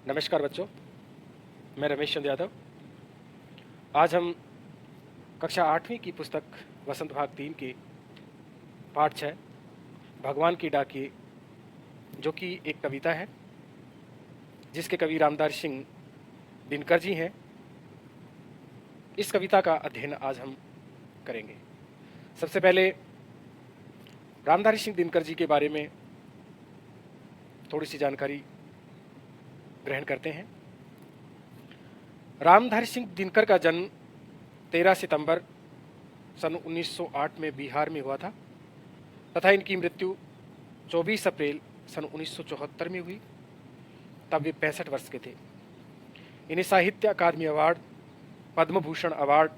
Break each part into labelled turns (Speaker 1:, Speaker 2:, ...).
Speaker 1: नमस्कार बच्चों, मैं रमेश चंद्र यादव। आज हम कक्षा 8वीं की पुस्तक वसंत भाग 3 के पाठ 6 भगवान की डाकिए, जो कि एक कविता है जिसके कवि रामधारी सिंह दिनकर जी हैं, इस कविता का अध्ययन आज हम करेंगे। सबसे पहले रामधारी सिंह दिनकर जी के बारे में थोड़ी सी जानकारी ग्रहण करते हैं। रामधारी सिंह दिनकर का जन्म 13 सितंबर सन 1908 में बिहार में हुआ था तथा इनकी मृत्यु 24 अप्रैल सन 1974 में हुई। तब वे 65 वर्ष के थे। इन्हें साहित्य अकादमी अवार्ड, पद्म भूषण अवार्ड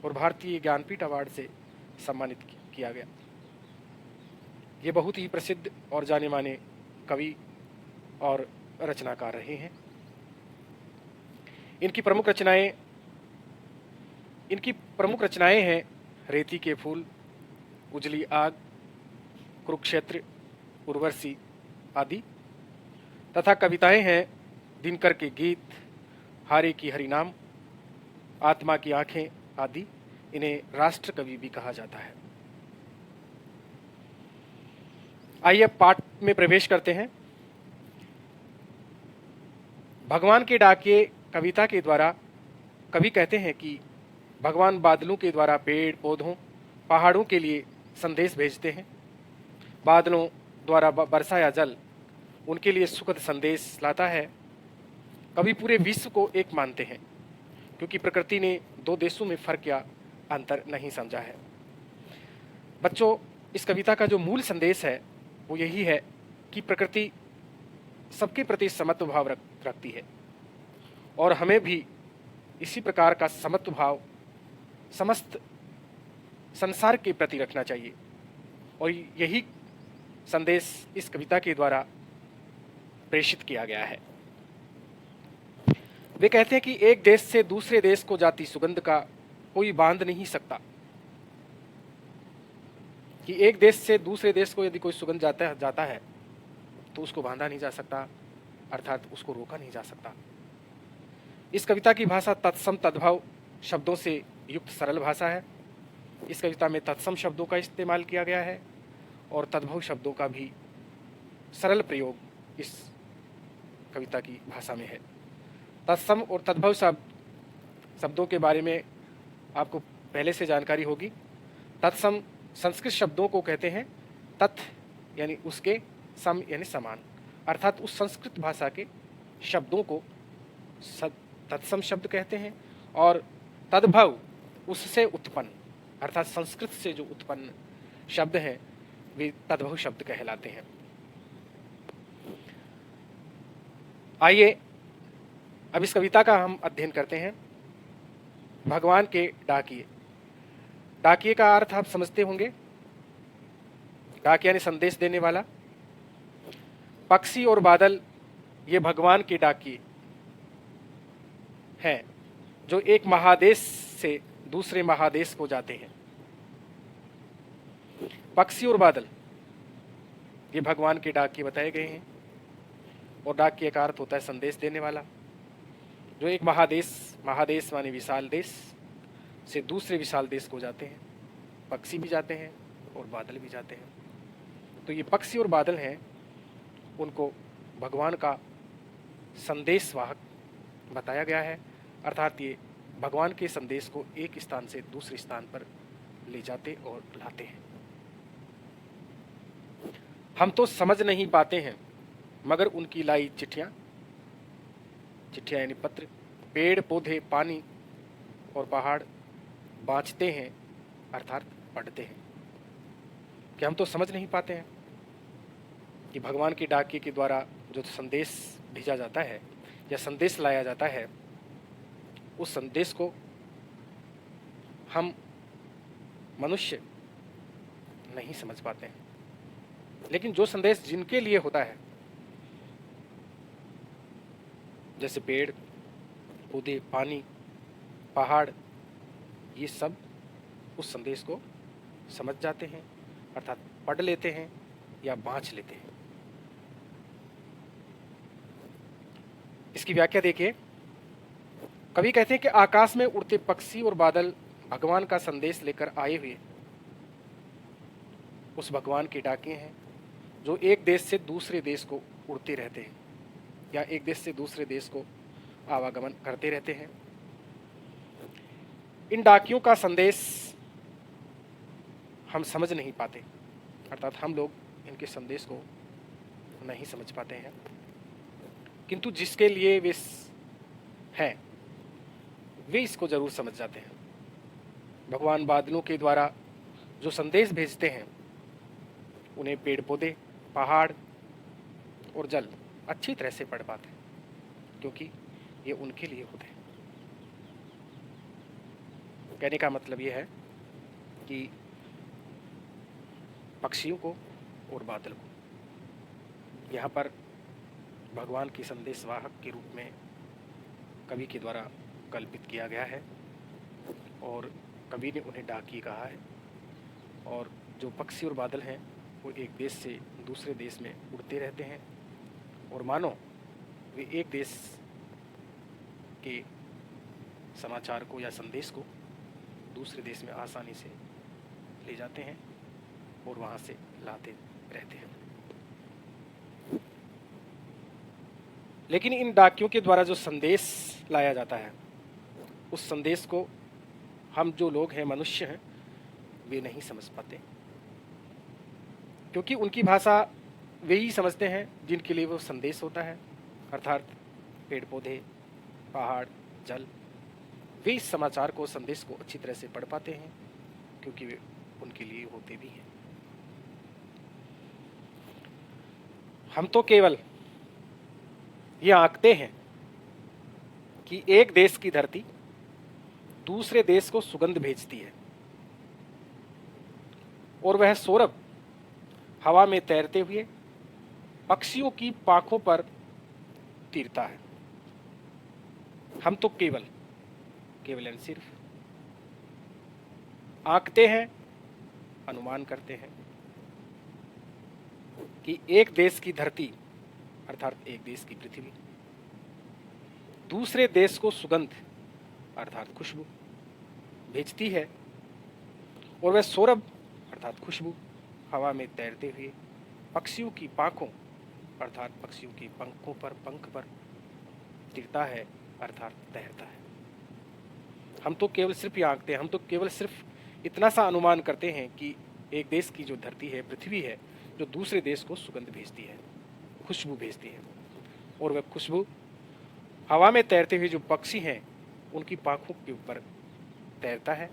Speaker 1: और भारतीय ज्ञानपीठ अवार्ड से सम्मानित किया गया। ये बहुत ही प्रसिद्ध और जाने माने कवि और रचनाकार रहे हैं। इनकी प्रमुख रचनाएं हैं रेती के फूल, उजली आग, कुरुक्षेत्र, उर्वशी आदि, तथा कविताएं हैं दिनकर के गीत, हारे की हरिनाम, आत्मा की आंखें आदि। इन्हें राष्ट्र कवि भी कहा जाता है। आइए अब पाठ में प्रवेश करते हैं। भगवान के डाकिए कविता के द्वारा कवि कहते हैं कि भगवान बादलों के द्वारा पेड़ पौधों, पहाड़ों के लिए संदेश भेजते हैं। बादलों द्वारा बरसाया जल उनके लिए सुखद संदेश लाता है। कवि पूरे विश्व को एक मानते हैं क्योंकि प्रकृति ने दो देशों में फर्क या अंतर नहीं समझा है। बच्चों, इस कविता का जो मूल संदेश है वो यही है कि प्रकृति सबके प्रति समत्व भाव रखती है और हमें भी इसी प्रकार का समत्व भाव समस्त संसार के प्रति रखना चाहिए। और यही संदेश इस कविता के द्वारा प्रेषित किया गया है। वे कहते हैं कि एक देश से दूसरे देश को जाती सुगंध का कोई बांध नहीं सकता, कि एक देश से दूसरे देश को यदि कोई सुगंध जाता है तो उसको बांधा नहीं जा सकता, अर्थात उसको रोका नहीं जा सकता। इस कविता की भाषा तत्सम तद्भव शब्दों से युक्त सरल भाषा है। इस कविता में तत्सम शब्दों का इस्तेमाल किया गया है और तद्भव शब्दों का भी सरल प्रयोग इस कविता की भाषा में है। तत्सम और तद्भव शब्दों के बारे में आपको पहले से जानकारी होगी। तत्सम संस्कृत शब्दों को कहते हैं। तत् यानी उसके, सम यानी समान, अर्थात उस संस्कृत भाषा के शब्दों को तत्सम शब्द कहते हैं। और तद्भव उससे उत्पन्न, अर्थात संस्कृत से जो उत्पन्न शब्द हैं वे तद्भव शब्द कहलाते हैं। आइए अब इस कविता का हम अध्ययन करते हैं। भगवान के डाकिए। डाकिए का अर्थ आप समझते होंगे। डाक यानी संदेश देने वाला। पक्षी और बादल ये भगवान के डाकिए हैं जो एक महादेश से दूसरे महादेश को जाते हैं। पक्षी और बादल ये भगवान के डाकिए बताए गए हैं। और डाकिए का अर्थ होता है संदेश देने वाला, जो एक महादेश माने विशाल देश से दूसरे विशाल देश को जाते हैं। पक्षी भी जाते हैं और बादल भी जाते हैं। तो ये पक्षी और बादल हैं, उनको भगवान का संदेशवाहक बताया गया है, अर्थात ये भगवान के संदेश को एक स्थान से दूसरे स्थान पर ले जाते और लाते हैं। हम तो समझ नहीं पाते हैं मगर उनकी लाई चिट्ठियां यानी पत्र, पेड़ पौधे, पानी और पहाड़ बाँचते हैं, अर्थात पढ़ते हैं। कि हम तो समझ नहीं पाते हैं कि भगवान की डाकिए के द्वारा जो संदेश भेजा जाता है या संदेश लाया जाता है, उस संदेश को हम मनुष्य नहीं समझ पाते हैं। लेकिन जो संदेश जिनके लिए होता है, जैसे पेड़ पौधे, पानी, पहाड़, ये सब उस संदेश को समझ जाते हैं, अर्थात पढ़ लेते हैं या बाँच लेते हैं। इसकी व्याख्या देखिए। कवि कहते हैं कि आकाश में उड़ते पक्षी और बादल भगवान का संदेश लेकर आए हुए उस भगवान के डाके हैं, जो एक देश से दूसरे देश को उड़ते रहते हैं या एक देश से दूसरे देश को आवागमन करते रहते हैं। इन डाकियों का संदेश हम समझ नहीं पाते, अर्थात हम लोग इनके संदेश को नहीं समझ पाते हैं, किंतु जिसके लिए वे हैं वे इसको जरूर समझ जाते हैं। भगवान बादलों के द्वारा जो संदेश भेजते हैं उन्हें पेड़ पौधे, पहाड़ और जल अच्छी तरह से पढ़ पाते हैं, क्योंकि ये उनके लिए होते हैं। कहने का मतलब ये है कि पक्षियों को और बादल को यहाँ पर भगवान की संदेशवाहक के रूप में कवि के द्वारा कल्पित किया गया है और कवि ने उन्हें डाकी कहा है। और जो पक्षी और बादल हैं वो एक देश से दूसरे देश में उड़ते रहते हैं और मानो वे एक देश के समाचार को या संदेश को दूसरे देश में आसानी से ले जाते हैं और वहाँ से लाते रहते हैं। लेकिन इन डाकियों के द्वारा जो संदेश लाया जाता है उस संदेश को हम जो लोग हैं, मनुष्य हैं, वे नहीं समझ पाते, क्योंकि उनकी भाषा वे ही समझते हैं जिनके लिए वो संदेश होता है, अर्थात पेड़ पौधे, पहाड़, जल। वे इस समाचार को, संदेश को अच्छी तरह से पढ़ पाते हैं क्योंकि वे उनके लिए होते भी हैं। हम तो केवल ये आंकते हैं कि एक देश की धरती दूसरे देश को सुगंध भेजती है और वह सौरभ हवा में तैरते हुए पक्षियों की पांखों पर तीरता है। हम तो केवल सिर्फ आंकते हैं, अनुमान करते हैं कि एक देश की धरती अर्थात एक देश की पृथ्वी दूसरे देश को सुगंध अर्थात खुशबू भेजती है और वह सौरभ अर्थात खुशबू हवा में तैरते हुए पक्षियों की पांखों अर्थात पक्षियों के पंख पर टिकता है अर्थात तैरता है। हम तो केवल सिर्फ ये आंकते हैं, हम तो केवल सिर्फ इतना सा अनुमान करते हैं कि एक देश की जो धरती है, पृथ्वी है, जो दूसरे देश को सुगंध भेजती है, खुशबू भेजती है और वह खुशबू हवा में तैरते हुए जो पक्षी हैं उनकी पांखों के ऊपर तैरता है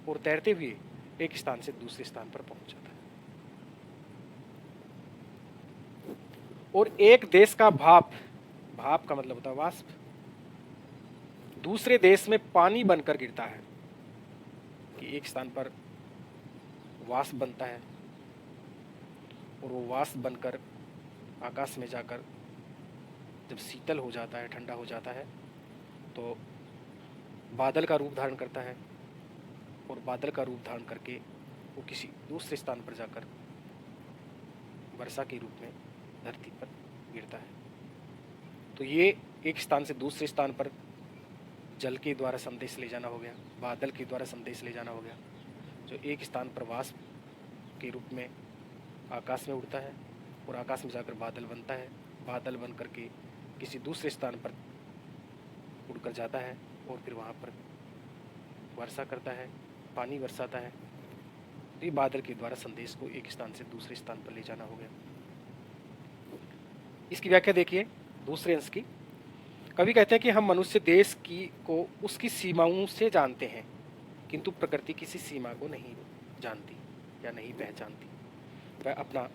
Speaker 1: और तैरते हुए एक स्थान से दूसरे स्थान पर पहुंच जाता है। और एक देश का भाप का मतलब होता है वाष्प, दूसरे देश में पानी बनकर गिरता है कि एक स्थान पर वाष्प बनता है और वो वाष्प बनकर आकाश में जाकर जब शीतल हो जाता है, ठंडा हो जाता है, तो बादल का रूप धारण करता है और बादल का रूप धारण करके वो किसी दूसरे स्थान पर जाकर वर्षा के रूप में धरती पर गिरता है। तो ये एक स्थान से दूसरे स्थान पर जल के द्वारा संदेश ले जाना हो गया, बादल के द्वारा संदेश ले जाना हो गया, जो एक स्थान पर वाष्प के रूप में आकाश में उड़ता है और आकाश में जाकर बादल बनता है, बादल बन करके किसी दूसरे स्थान पर उड़कर जाता है और फिर वहाँ पर वर्षा करता है, पानी बरसाता है। तो ये बादल के द्वारा संदेश को एक स्थान से दूसरे स्थान पर ले जाना हो गया। इसकी व्याख्या देखिए दूसरे अंश की। कवि कहते हैं कि हम मनुष्य देश को उसकी सीमाओं से जानते हैं, किंतु प्रकृति किसी सीमा को नहीं जानती या नहीं पहचानती। वह अपना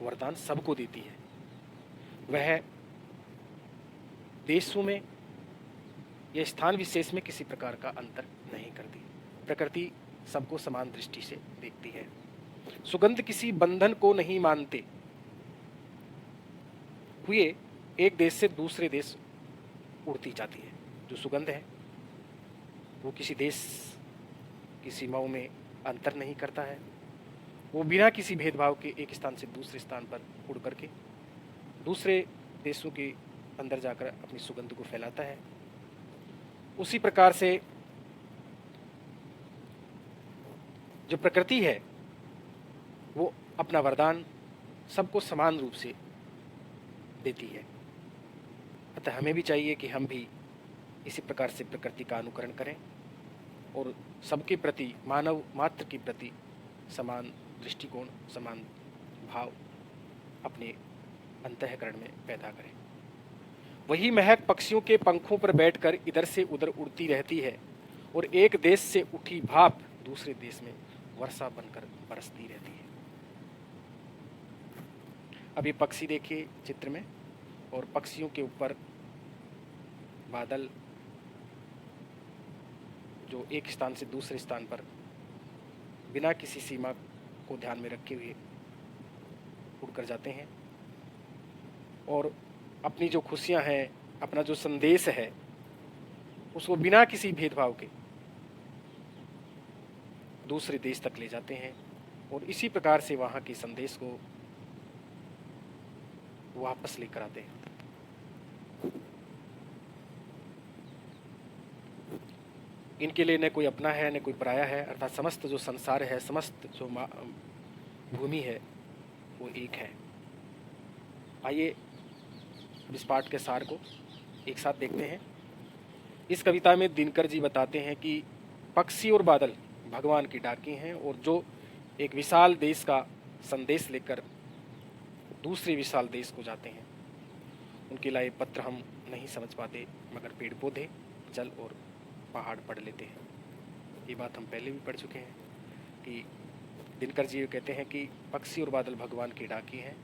Speaker 1: वरदान सबको देती है। वह देशों में या स्थान विशेष में किसी प्रकार का अंतर नहीं करती। प्रकृति सबको समान दृष्टि से देखती है। सुगंध किसी बंधन को नहीं मानते हुए एक देश से दूसरे देश उड़ती जाती है। जो सुगंध है वो किसी देश की सीमाओं में अंतर नहीं करता है। वो बिना किसी भेदभाव के एक स्थान से दूसरे स्थान पर उड़ करके दूसरे देशों के अंदर जाकर अपनी सुगंध को फैलाता है। उसी प्रकार से जो प्रकृति है वो अपना वरदान सबको समान रूप से देती है। अतः हमें भी चाहिए कि हम भी इसी प्रकार से प्रकृति का अनुकरण करें और सबके प्रति, मानव मात्र के प्रति समान दृष्टिकोण, समान भाव अपने अंतःकरण में पैदा करें। वही महक पक्षियों के पंखों पर बैठकर इधर से उधर उड़ती रहती है और एक देश से उठी भाप दूसरे देश में वर्षा बनकर बरसती रहती है। अब ये पक्षी देखिए चित्र में, और पक्षियों के ऊपर बादल जो एक स्थान से दूसरे स्थान पर बिना किसी सीमा को ध्यान में रखे हुए उड़कर जाते हैं और अपनी जो खुशियां हैं, अपना जो संदेश है, उसको बिना किसी भेदभाव के दूसरे देश तक ले जाते हैं और इसी प्रकार से वहाँ के संदेश को वापस लेकर आते हैं। इनके लिए न कोई अपना है, न कोई पराया है, अर्थात समस्त जो संसार है, समस्त जो भूमि है वो एक है। आइए इस पाठ के सार को एक साथ देखते हैं। इस कविता में दिनकर जी बताते हैं कि पक्षी और बादल भगवान की डाकी हैं और जो एक विशाल देश का संदेश लेकर दूसरे विशाल देश को जाते हैं, उनके लाए पत्र हम नहीं समझ पाते, मगर पेड़ पौधे, जल और पहाड़ पढ़ लेते हैं। ये बात हम पहले भी पढ़ चुके हैं कि दिनकर जी कहते हैं कि पक्षी और बादल भगवान की डाकी हैं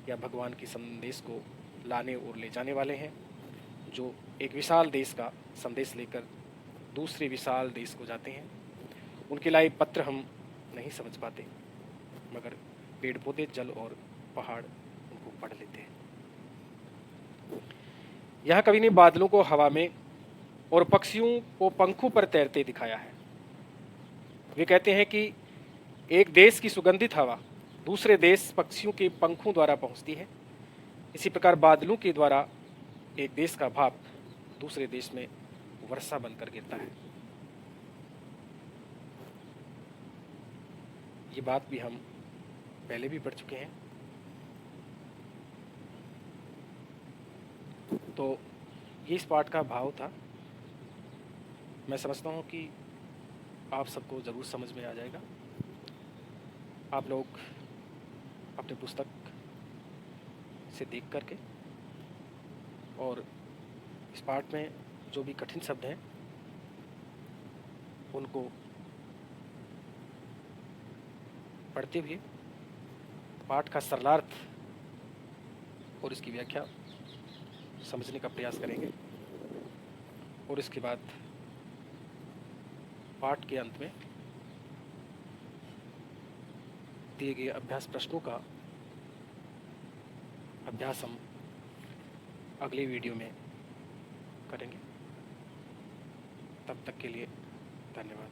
Speaker 1: या भगवान के संदेश को लाने और ले जाने वाले हैं, जो एक विशाल देश का संदेश लेकर दूसरे विशाल देश को जाते हैं। उनके लाए पत्र हम नहीं समझ पाते, मगर पेड़ पौधे, जल और पहाड़ उनको पढ़ लेते हैं। यहाँ कवि ने बादलों को हवा में और पक्षियों को पंखों पर तैरते दिखाया है। वे कहते हैं कि एक देश की सुगंधित हवा दूसरे देश पक्षियों के पंखों द्वारा पहुंचती है, इसी प्रकार बादलों के द्वारा एक देश का भाप दूसरे देश में वर्षा बनकर गिरता है। ये बात भी हम पहले भी पढ़ चुके हैं। तो ये इस पाठ का भाव था। मैं समझता हूँ कि आप सबको ज़रूर समझ में आ जाएगा। आप लोग अपने पुस्तक से देख करके और इस पाठ में जो भी कठिन शब्द हैं उनको पढ़ते हुए पाठ का सरलार्थ और इसकी व्याख्या समझने का प्रयास करेंगे और इसके बाद पाठ के अंत में दिए गए अभ्यास प्रश्नों का अभ्यास हम अगले वीडियो में करेंगे। तब तक के लिए धन्यवाद।